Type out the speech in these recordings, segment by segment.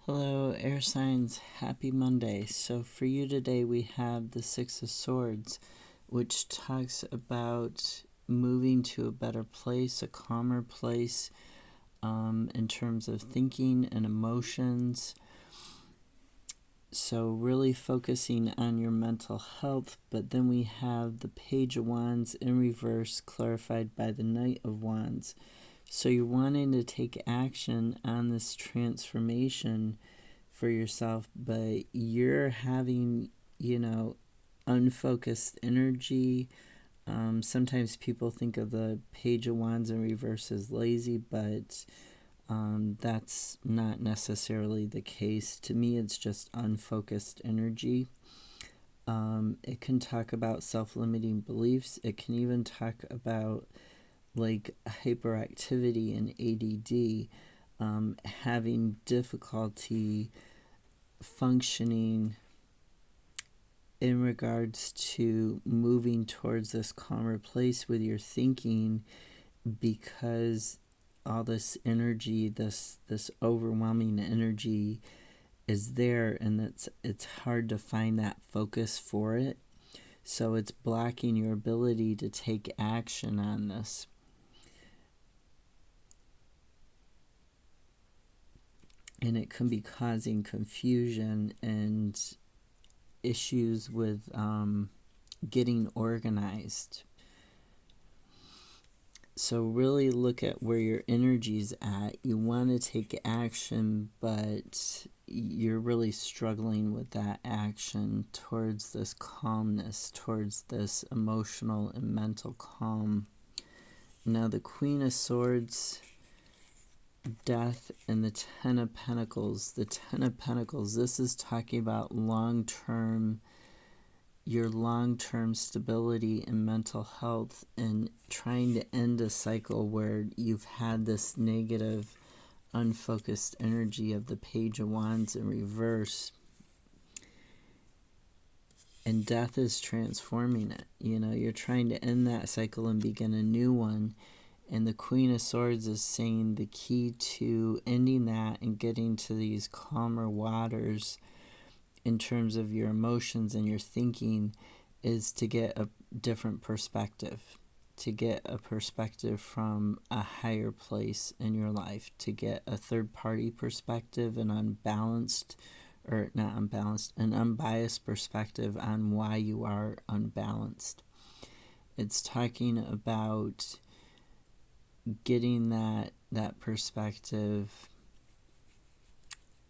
Hello, air signs. Happy Monday. So, for you today, we have the Six of Swords, which talks about moving to a better place, a calmer place, in terms of thinking and emotions. So, really focusing on your mental health. But then we have the Page of Wands in reverse, clarified by the Knight of Wands. So, you're wanting to take action on this transformation for yourself, but you're having, unfocused energy. Sometimes people think of the Page of Wands in reverse as lazy, but that's not necessarily the case. To me, it's just unfocused energy. It can talk about self-limiting beliefs. It can even talk about like hyperactivity and ADD, having difficulty functioning in regards to moving towards this calmer place with your thinking, because all this energy, this overwhelming energy is there, and it's hard to find that focus for it. So it's blocking your ability to take action on this. And it can be causing confusion and issues with getting organized. So really look at where your energy's at. You want to take action, but you're really struggling with that action towards this calmness, towards this emotional and mental calm. Now the Queen of Swords, Death, and the Ten of Pentacles. The Ten of Pentacles, this is talking about your long-term stability and mental health, and trying to end a cycle where you've had this negative, unfocused energy of the Page of Wands in reverse. And Death is transforming it. You're trying to end that cycle and begin a new one. And the Queen of Swords is saying the key to ending that and getting to these calmer waters in terms of your emotions and your thinking is to get a different perspective, to get a perspective from a higher place in your life, to get a third-party perspective, an unbalanced, or not unbalanced, an unbiased perspective on why you are unbalanced. It's talking about getting that perspective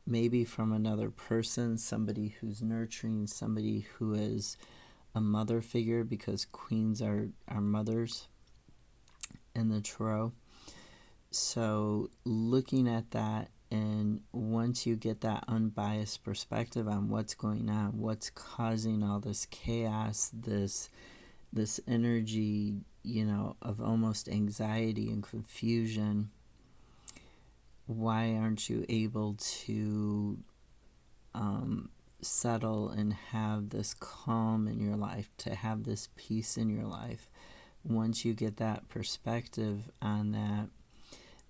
maybe from another person, somebody who's nurturing, somebody who is a mother figure, because queens are mothers in the tarot. So looking at that, and once you get that unbiased perspective on what's going on, what's causing all this chaos, this energy, of almost anxiety and confusion, why aren't you able to settle and have this calm in your life, to have this peace in your life? Once you get that perspective on that,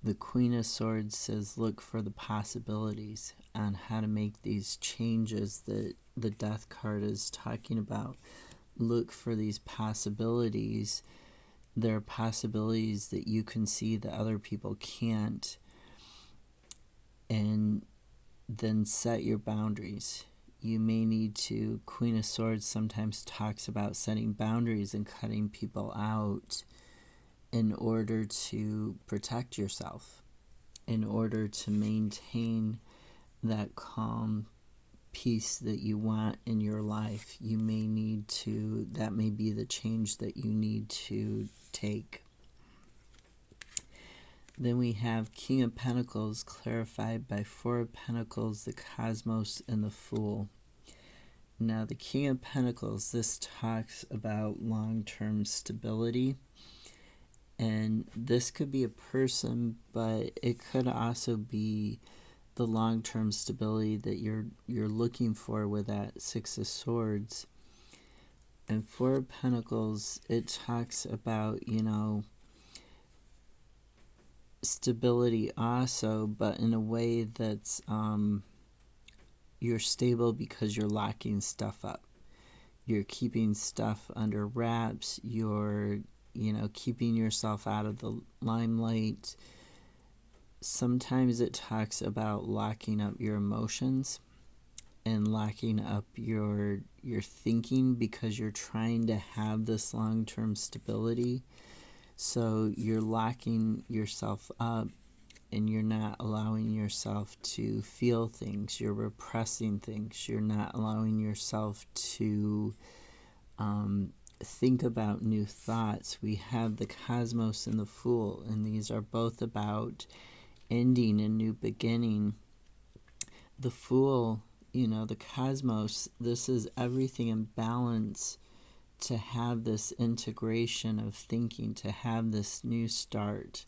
the Queen of Swords says look for the possibilities on how to make these changes that the Death card is talking about. Look for these possibilities. There are possibilities that you can see that other people can't, and then set your boundaries. You may need to, Queen of Swords sometimes talks about setting boundaries and cutting people out in order to protect yourself, in order to maintain that calm peace that you want in your life. You may need to, that may be the change that you need to take. Then we have King of Pentacles clarified by Four of Pentacles, the Cosmos, and the Fool. Now the King of Pentacles, this talks about long-term stability. And this could be a person, but it could also be the long-term stability that you're looking for with that Six of Swords. And Four of Pentacles, it talks about, stability also, but in a way that's you're stable because you're locking stuff up. You're keeping stuff under wraps. You're, keeping yourself out of the limelight. Sometimes it talks about locking up your emotions and locking up your thinking because you're trying to have this long-term stability. So you're locking yourself up and you're not allowing yourself to feel things. You're repressing things. You're not allowing yourself to think about new thoughts. We have the cosmos and the fool, and these are both about ending and new beginning. The fool, the cosmos, this is everything in balance, to have this integration of thinking, to have this new start,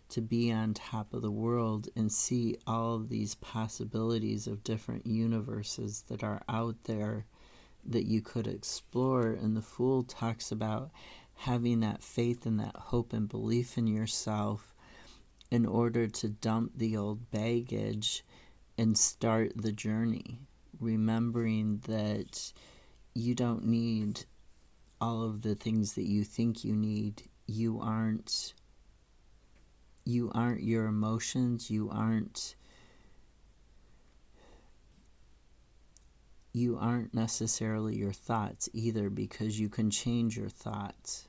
to be on top of the world and see all of these possibilities of different universes that are out there that you could explore. And the Fool talks about having that faith and that hope and belief in yourself in order to dump the old baggage and start the journey, remembering that you don't need all of the things that you think you need. You aren't your emotions. You aren't necessarily your thoughts either, because you can change your thoughts.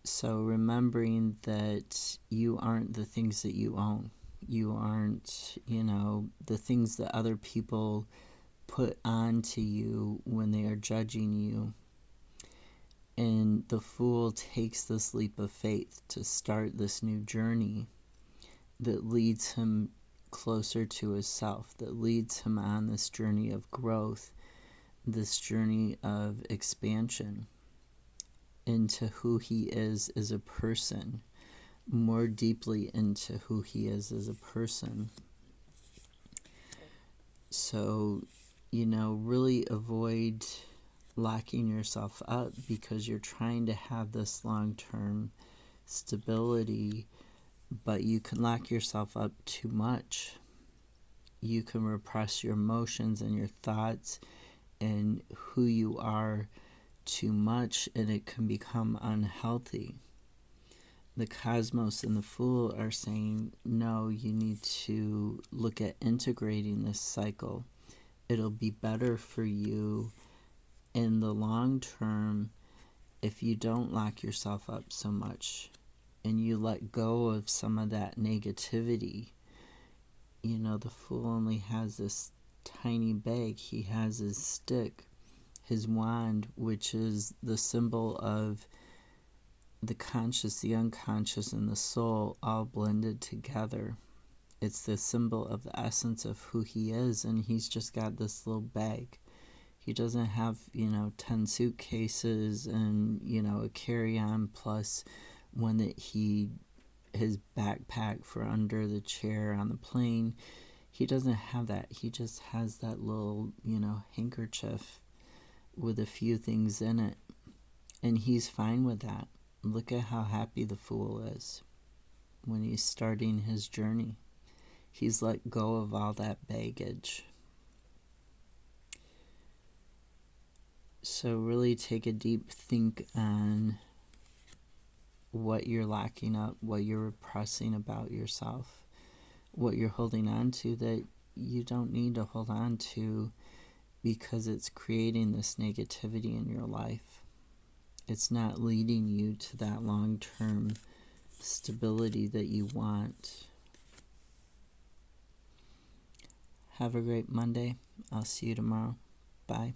So remembering that you aren't the things that you own. You aren't, the things that other people put onto you when they are judging you. And the Fool takes this leap of faith to start this new journey that leads him closer to his self, that leads him on this journey of growth, this journey of expansion into who he is as a person, more deeply into who he is as a person. So, really avoid locking yourself up, because you're trying to have this long-term stability, but you can lock yourself up too much. You can repress your emotions and your thoughts and who you are too much, and it can become unhealthy. The cosmos and the Fool are saying, no, you need to look at integrating this cycle. It'll be better for you in the long term if you don't lock yourself up so much and you let go of some of that negativity. The Fool only has this tiny bag. He has his stick, his wand, which is the symbol of the conscious, the unconscious, and the soul all blended together. It's the symbol of the essence of who he is, and he's just got this little bag. He doesn't have, 10 suitcases and, a carry-on plus one that his backpack for under the chair on the plane. He doesn't have that. He just has that little, handkerchief with a few things in it. And he's fine with that. Look at how happy the Fool is when he's starting his journey. He's let go of all that baggage. So really take a deep think on what you're locking up, what you're repressing about yourself, what you're holding on to that you don't need to hold on to, because it's creating this negativity in your life. It's not leading you to that long-term stability that you want. Have a great Monday. I'll see you tomorrow. Bye.